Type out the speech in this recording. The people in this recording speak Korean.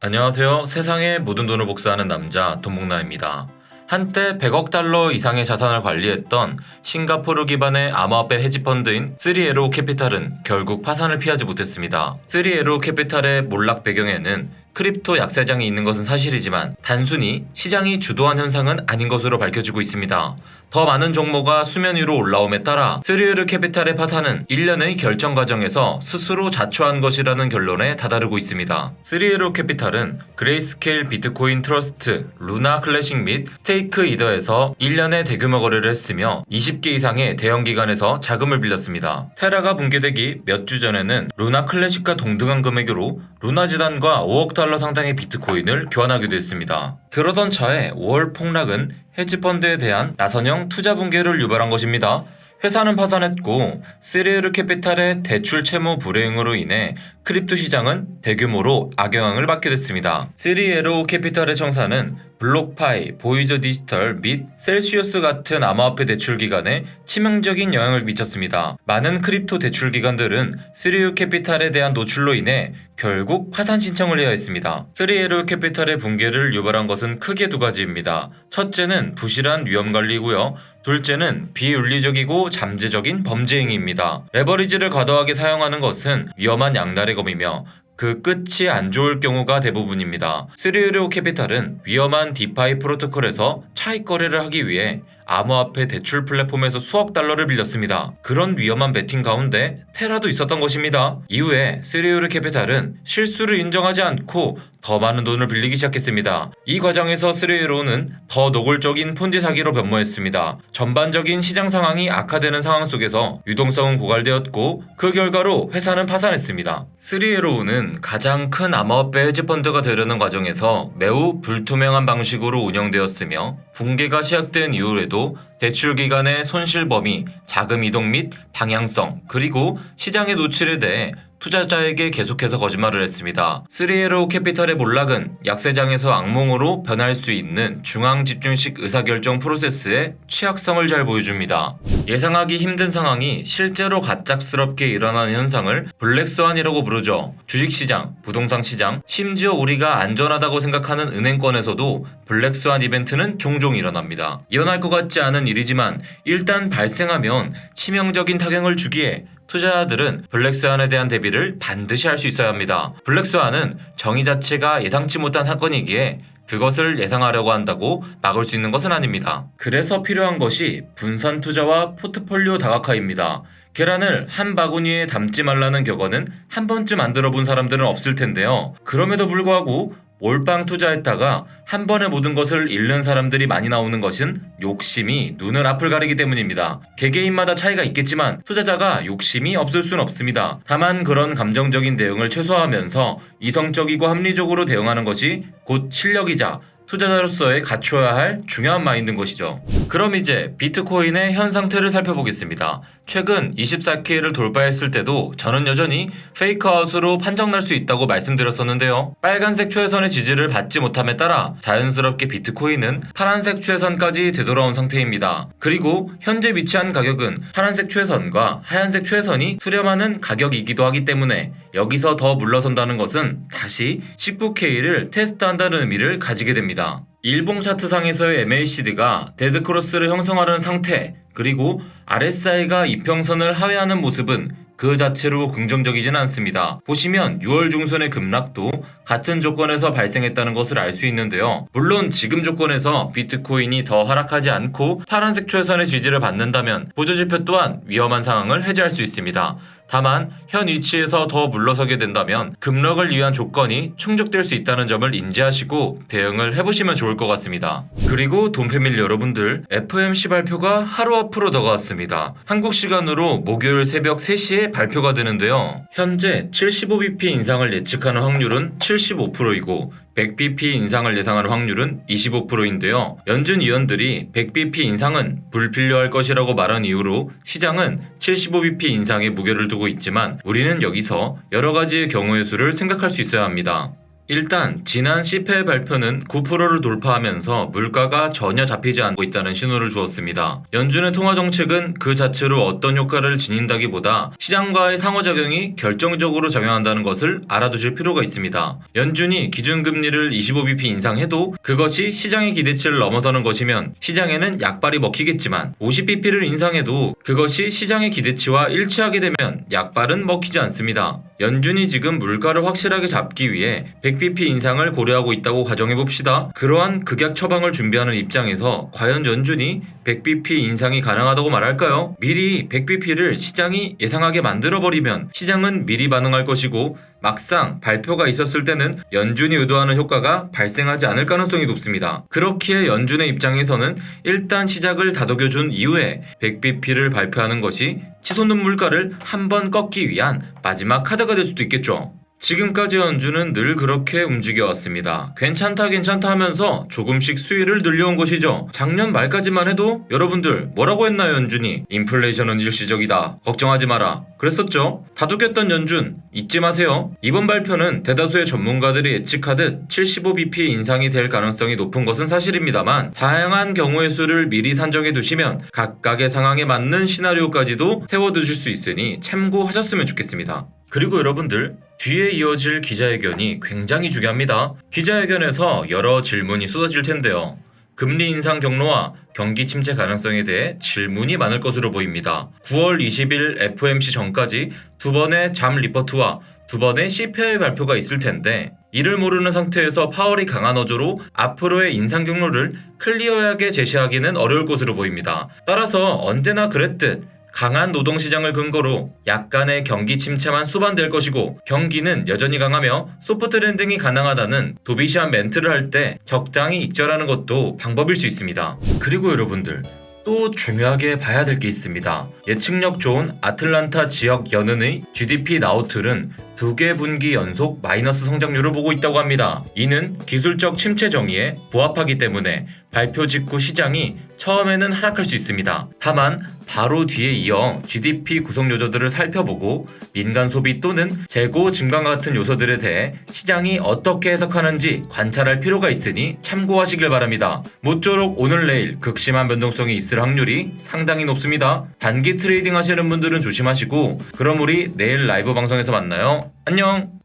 안녕하세요. 세상의 모든 돈을 복사하는 남자 돈목나입니다. 한때 100억 달러 이상의 자산을 관리했던 싱가포르 기반의 암호화폐 헤지펀드인 3에로 캐피탈은 결국 파산을 피하지 못했습니다. 3에로 캐피탈의 몰락 배경에는 크립토 약세장이 있는 것은 사실이지만 단순히 시장이 주도한 현상은 아닌 것으로 밝혀지고 있습니다. 더 많은 종목가 수면 위로 올라옴에 따라 3에로 캐피탈의 파산은 일련의 결정 과정에서 스스로 자초한 것이라는 결론에 다다르고 있습니다. 3에로 캐피탈은 그레이스케일 비트코인 트러스트, 루나 클래식 및 스테이크 이더에서 1년에 대규모 거래를 했으며 20개 이상의 대형 기관에서 자금을 빌렸습니다. 테라가 붕괴되기 몇 주 전에는 루나 클래식과 동등한 금액으로 루나 재단과 5억 달러 상당의 비트코인을 교환하기도 했습니다. 그러던 차에 5월 폭락은 헤지펀드에 대한 나선형 투자 붕괴를 유발한 것입니다. 회사는 파산했고 3에로 캐피탈의 대출 채무 불이행으로 인해 크립토 시장은 대규모로 악영향을 받게 됐습니다. 3에로 캐피탈의 청사는 블록파이, 보이저 디지털 및 셀시우스 같은 암호화폐 대출 기관에 치명적인 영향을 미쳤습니다. 많은 크립토 대출 기관들은 3에로 캐피탈에 대한 노출로 인해 결국 파산 신청을 해야 했습니다. 3에로 캐피탈의 붕괴를 유발한 것은 크게 두 가지입니다. 첫째는 부실한 위험 관리고요. 둘째는 비윤리적이고 잠재적인 범죄 행위입니다. 레버리지를 과도하게 사용하는 것은 위험한 양날의 검이며 그 끝이 안 좋을 경우가 대부분입니다. 3에로 캐피탈은 위험한 디파이 프로토콜에서 차익 거래를 하기 위해 암호화폐 대출 플랫폼에서 수억 달러를 빌렸습니다. 그런 위험한 베팅 가운데 테라도 있었던 것입니다. 이후에 3에로 캐피탈은 실수를 인정하지 않고 더 많은 돈을 빌리기 시작했습니다. 이 과정에서 3에로는 더 노골적인 폰지 사기로 변모했습니다. 전반적인 시장 상황이 악화되는 상황 속에서 유동성은 고갈되었고 그 결과로 회사는 파산했습니다. 3에로는 가장 큰 암호화폐 헤지펀드가 되려는 과정에서 매우 불투명한 방식으로 운영되었으며 붕괴가 시작된 이후에도 대출 기간의 손실 범위, 자금 이동 및 방향성, 그리고 시장의 노출에 대해 투자자에게 계속해서 거짓말을 했습니다. 3에로 캐피탈의 몰락은 약세장에서 악몽으로 변할 수 있는 중앙 집중식 의사결정 프로세스의 취약성을 잘 보여줍니다. 예상하기 힘든 상황이 실제로 갑작스럽게 일어나는 현상을 블랙스완이라고 부르죠. 주식시장, 부동산 시장, 심지어 우리가 안전하다고 생각하는 은행권에서도 블랙스완 이벤트는 종종 일어납니다. 일어날 것 같지 않은 일이지만 일단 발생하면 치명적인 타격을 주기에 투자자들은 블랙스완에 대한 대비를 반드시 할 수 있어야 합니다. 블랙스완은 정의 자체가 예상치 못한 사건이기에 그것을 예상하려고 한다고 막을 수 있는 것은 아닙니다. 그래서 필요한 것이 분산 투자와 포트폴리오 다각화입니다. 계란을 한 바구니에 담지 말라는 격언은 한 번쯤 안 들어본 사람들은 없을 텐데요. 그럼에도 불구하고 몰빵 투자했다가 한 번에 모든 것을 잃는 사람들이 많이 나오는 것은 욕심이 눈을 앞을 가리기 때문입니다. 개개인마다 차이가 있겠지만 투자자가 욕심이 없을 순 없습니다. 다만 그런 감정적인 대응을 최소화하면서 이성적이고 합리적으로 대응하는 것이 곧 실력이자 투자자로서의 갖춰야 할 중요한 마인드인 것이죠. 그럼 이제 비트코인의 현 상태를 살펴보겠습니다. 최근 24K를 돌파했을 때도 저는 여전히 페이크아웃으로 판정날 수 있다고 말씀드렸었는데요. 빨간색 최하선의 지지를 받지 못함에 따라 자연스럽게 비트코인은 파란색 최하선까지 되돌아온 상태입니다. 그리고 현재 위치한 가격은 파란색 최하선과 하얀색 최하선이 수렴하는 가격이기도 하기 때문에 여기서 더 물러선다는 것은 다시 19K를 테스트한다는 의미를 가지게 됩니다. 일봉 차트상에서의 MACD가 데드크로스를 형성하려는 상태, 그리고 RSI가 이평선을 하회하는 모습은 그 자체로 긍정적이지는 않습니다. 보시면 6월 중순의 급락도 같은 조건에서 발생했다는 것을 알 수 있는데요. 물론 지금 조건에서 비트코인이 더 하락하지 않고 파란색 최선의 지지를 받는다면 보조지표 또한 위험한 상황을 해제할 수 있습니다. 다만 현 위치에서 더 물러서게 된다면 급락을 위한 조건이 충족될 수 있다는 점을 인지하시고 대응을 해보시면 좋을 것 같습니다. 그리고 돈패밀리 여러분들, FOMC 발표가 하루 앞으로 다가왔습니다. 한국 시간으로 목요일 새벽 3시에 발표가 되는데요. 현재 75bp 인상을 예측하는 확률은 75%이고 100bp 인상을 예상하는 확률은 25%인데요. 연준 위원들이 100bp 인상은 불필요할 것이라고 말한 이후로 시장은 75bp 인상에 무게를 두고 있지만 우리는 여기서 여러 가지의 경우의 수를 생각할 수 있어야 합니다. 일단 지난 CPI 발표는 9%를 돌파하면서 물가가 전혀 잡히지 않고 있다는 신호를 주었습니다. 연준의 통화 정책은 그 자체로 어떤 효과를 지닌다기보다 시장과의 상호작용이 결정적으로 작용한다는 것을 알아두실 필요가 있습니다. 연준이 기준금리를 25bp 인상해도 그것이 시장의 기대치를 넘어서는 것이면 시장에는 약발이 먹히겠지만 50bp를 인상해도 그것이 시장의 기대치와 일치하게 되면 약발은 먹히지 않습니다. 연준이 지금 물가를 확실하게 잡기 위해 100bp 인상을 고려하고 있다고 가정해봅시다. 그러한 극약 처방을 준비하는 입장에서 과연 연준이 100bp 인상이 가능하다고 말할까요? 미리 100bp를 시장이 예상하게 만들어버리면 시장은 미리 반응할 것이고 막상 발표가 있었을 때는 연준이 의도하는 효과가 발생하지 않을 가능성이 높습니다. 그렇기에 연준의 입장에서는 일단 시작을 다독여준 이후에 100bp를 발표하는 것이 치솟는 물가를 한번 꺾기 위한 마지막 카드가 될 수도 있겠죠. 지금까지 연준은 늘 그렇게 움직여왔습니다. 괜찮다 하면서 조금씩 수위를 늘려온 것이죠. 작년 말까지만 해도 여러분들 뭐라고 했나요? 연준이 인플레이션은 일시적이다, 걱정하지 마라 그랬었죠. 다독였던 연준 잊지 마세요. 이번 발표는 대다수의 전문가들이 예측하듯 75bp 인상이 될 가능성이 높은 것은 사실입니다만 다양한 경우의 수를 미리 산정해 두시면 각각의 상황에 맞는 시나리오까지도 세워두실 수 있으니 참고하셨으면 좋겠습니다. 그리고 여러분들, 뒤에 이어질 기자회견이 굉장히 중요합니다. 기자회견에서 여러 질문이 쏟아질 텐데요. 금리 인상 경로와 경기 침체 가능성에 대해 질문이 많을 것으로 보입니다. 9월 20일 FOMC 전까지 두 번의 잠 리포트와 두 번의 CPI 발표가 있을 텐데 이를 모르는 상태에서 파월이 강한 어조로 앞으로의 인상 경로를 클리어하게 제시하기는 어려울 것으로 보입니다. 따라서 언제나 그랬듯 강한 노동시장을 근거로 약간의 경기 침체만 수반될 것이고 경기는 여전히 강하며 소프트 랜딩이 가능하다는 도비시한 멘트를 할 때 적당히 익절하는 것도 방법일 수 있습니다. 그리고 여러분들, 또 중요하게 봐야 될 게 있습니다. 예측력 좋은 아틀란타 지역 연은의 GDP 나우틀은 2개 분기 연속 마이너스 성장률을 보고 있다고 합니다. 이는 기술적 침체 정의에 부합하기 때문에 발표 직후 시장이 처음에는 하락할 수 있습니다. 다만 바로 뒤에 이어 GDP 구성 요소들을 살펴보고 민간 소비 또는 재고 증가와 같은 요소들에 대해 시장이 어떻게 해석하는지 관찰할 필요가 있으니 참고하시길 바랍니다. 모쪼록 오늘 내일 극심한 변동성이 있을 확률이 상당히 높습니다. 단기 트레이딩 하시는 분들은 조심하시고 그럼 우리 내일 라이브 방송에서 만나요. 안녕!